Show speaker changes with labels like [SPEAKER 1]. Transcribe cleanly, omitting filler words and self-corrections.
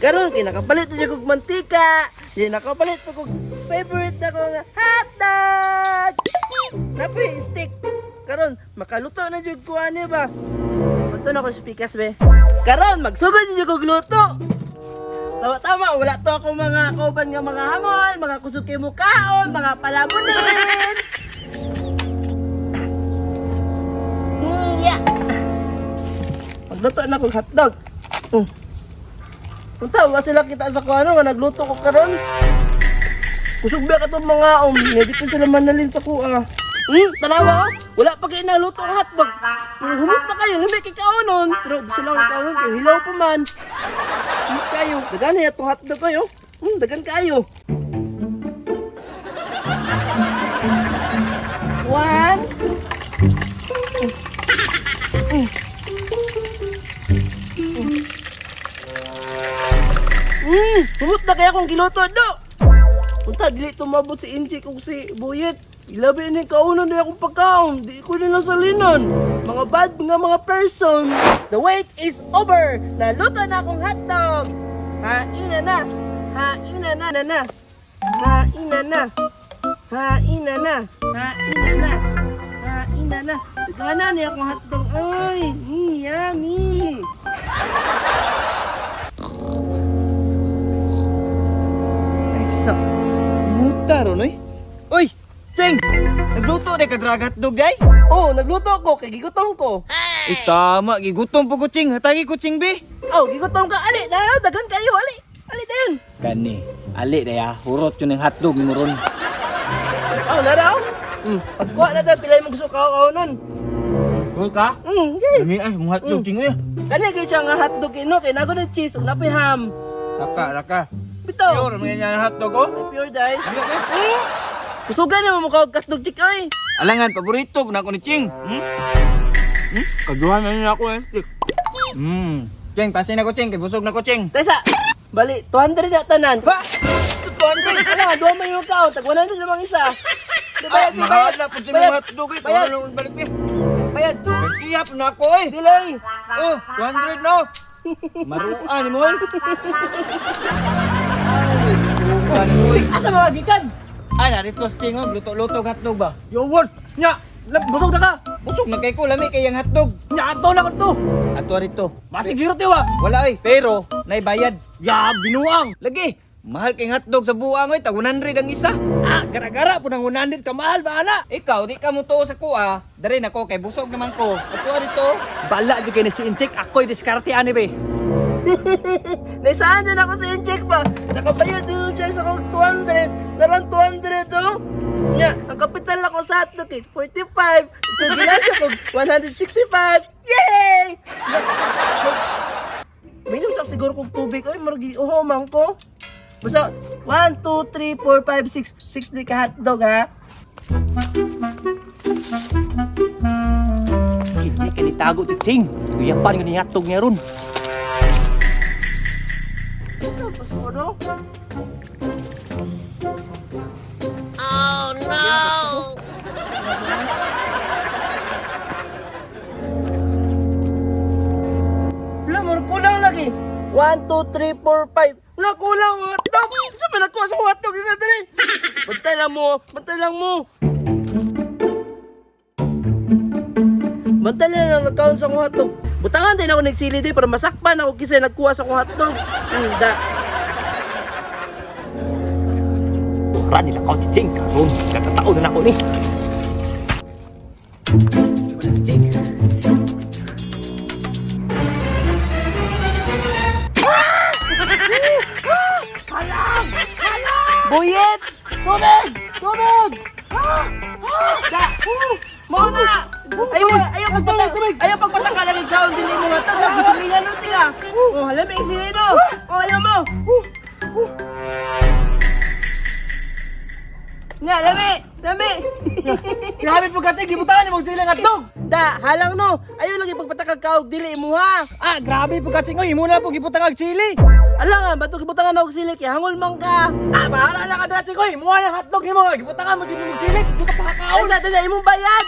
[SPEAKER 1] Karon kay nakapalit na kog mantika. Di nakapalit pa kog favorite na ko nga hotdog. Napi stick. Karon makaluto na jud ko ani ba. Mato na ko speakers be. Karon magsugod jud kog luto. Tama, wala to ako mga kauban nga mga hangol, mga kusuki mukaon, mga palamunin. Iya. Magluto na kong hotdog. Punta, wa sila kita sa kuano nga nagluto ko karon. Kusog ba ka itong mga hindi ko sila manalin sa kuha. Tanawa, wala pa kayo naluto ang hotdog. Pero humot na kayo, lumi kay kaunon. Pero di sila ang kaunon, kayo hilaw pa man. Humot kayo, dagan na itong hotdog kayo. Dagan kayo. 1. Humot na kaya kung giluto do. Punta, dili tumabot si Inchi kung si Buyet. Ilabi ni kaunan na akong pagkaon. Di ko nila salinan. Mga bad mga person. The wait is over. Naluto na akong hotdog. Haina na. Haina na na na. Haina na. Haina na. Haina na. Haina na. Gana niya akong hotdog. Ay, yummy. Ay, sa muta ron, Uy! Cheng! Nagluto na kagragat dog day? Oo, nagluto ko, kay gigutom ko.
[SPEAKER 2] Tama, gigutom po ko, Ching. Hatagi ko, Ching, be.
[SPEAKER 1] Gigutom ka, ali, dagan kayo, ali. Ali dayon.
[SPEAKER 2] Gani, ali daya, hurot yun ng hotdog ni Moron.
[SPEAKER 1] Naraw? Pagkuha na daw, pilay mo gusto ka nun.
[SPEAKER 2] Hurot ka?
[SPEAKER 1] Yay.
[SPEAKER 2] Dami ay, mong hotdog, Ching, eh.
[SPEAKER 1] Kanya kayo siya nga hotdog ino, kay nago ng cheese, unapi ham.
[SPEAKER 2] Raka.
[SPEAKER 1] Bitaw.
[SPEAKER 2] Pure, mga yan hotdog, oh.
[SPEAKER 1] Pure day. Kusugan na mo mukha kasdog chik, ay.
[SPEAKER 2] Alangan, paborito, na ako ni Ching. Kaduhan na niya ako, eh. Ching, pasin ako, Ching. Busog na ko, Ching.
[SPEAKER 1] Tesa, bali, 200 na tanan.
[SPEAKER 2] Ha?
[SPEAKER 1] 200, ano, 2 man yung kaon, tag 100 namang isa.
[SPEAKER 2] Ay, mahal na po siya mga hotdog, eh.
[SPEAKER 1] Bayad.
[SPEAKER 2] Tawala balik, eh.
[SPEAKER 1] Bayad.
[SPEAKER 2] Kiyap na ako, eh.
[SPEAKER 1] Delay.
[SPEAKER 2] Oh, 200 no. Maruan ni mo, eh. Ay, uy.
[SPEAKER 1] Asa mga gikan?
[SPEAKER 2] Ay, narito si Ching, oh. Luto-luto hotdog ba?
[SPEAKER 1] Yo, word. Nya, busog na ka.
[SPEAKER 2] Busog na kay ko, lami kay yung hotdog.
[SPEAKER 1] Nya, ato na ko to.
[SPEAKER 2] Ato rito.
[SPEAKER 1] Masig hirot yun,
[SPEAKER 2] Wala, eh. Pero, naibayad.
[SPEAKER 1] Ya, binuang.
[SPEAKER 2] Lagi, mahal kay hotdog sa buang, eh. Tag 100 ang isa.
[SPEAKER 1] Gara-gara po ng 100 ka mahal ba, ana?
[SPEAKER 2] Ikaw, di ka mo to sa kuha. Dari na ko, kay busog naman ko. Ato rito.
[SPEAKER 1] Bala, di kayo na si Incheck. Ako'y diskarte, ani be. Naisaan dyan ako sa Incheck ba? Nakabayad din siya sa kong 200. Darang 200 to. Nya, ang kapital ako sa hotdog eh, 45. So, gilan siya kong 165. Yay! Minum sa siguro kong tubig. Ay, maragi, man ko. Basta, 1, 2, 3, 4, 5, 6. 6 di ka hotdog, ha?
[SPEAKER 2] Hindi ka nitago si Ching. Kuya pa rin yung hotdog niya ron.
[SPEAKER 1] Ano?
[SPEAKER 3] Oh no!
[SPEAKER 1] Wala, kulang lagi. 1, 2, 3, 4, 5. Wala, kulang ang hotdog. Saan ba nakuha sa hotdog? Isa dali. Bantay lang mo. Bantay lang mo. Bantay lang nagkaon sa akong hotdog. Butangan din ako nagsili din para masakpan ako kasi nagkuha sa akong hotdog. Hindi.
[SPEAKER 2] Para nila kao si Ching. Karoon, kakatao na ako ni. Wala si Ching.
[SPEAKER 1] Halang! Halang! Buyet! Tubig! Tubig! Mona! Ayaw pagpataka lagi kaon dili mo nga tag bisilingan no tiga. Oh, halami silino. Oh, ayaw mo. Nga, lami.
[SPEAKER 2] Grabe po kasi, gibutangan mo sila nga dog.
[SPEAKER 1] Da, halang no. Ayaw lagi pagpatakag kaog dili mo ha.
[SPEAKER 2] Grabe po kasi, ngoy, muna po gibutang ang sili.
[SPEAKER 1] Ala nga, bato gibutangan og sili kay hangol man ka.
[SPEAKER 2] Bahala na ka dati, ngoy, muna ng hotdog ni mo, gibutangan mo din yung sili, di ka pakakaon.
[SPEAKER 1] Ay sa taga imong bayad.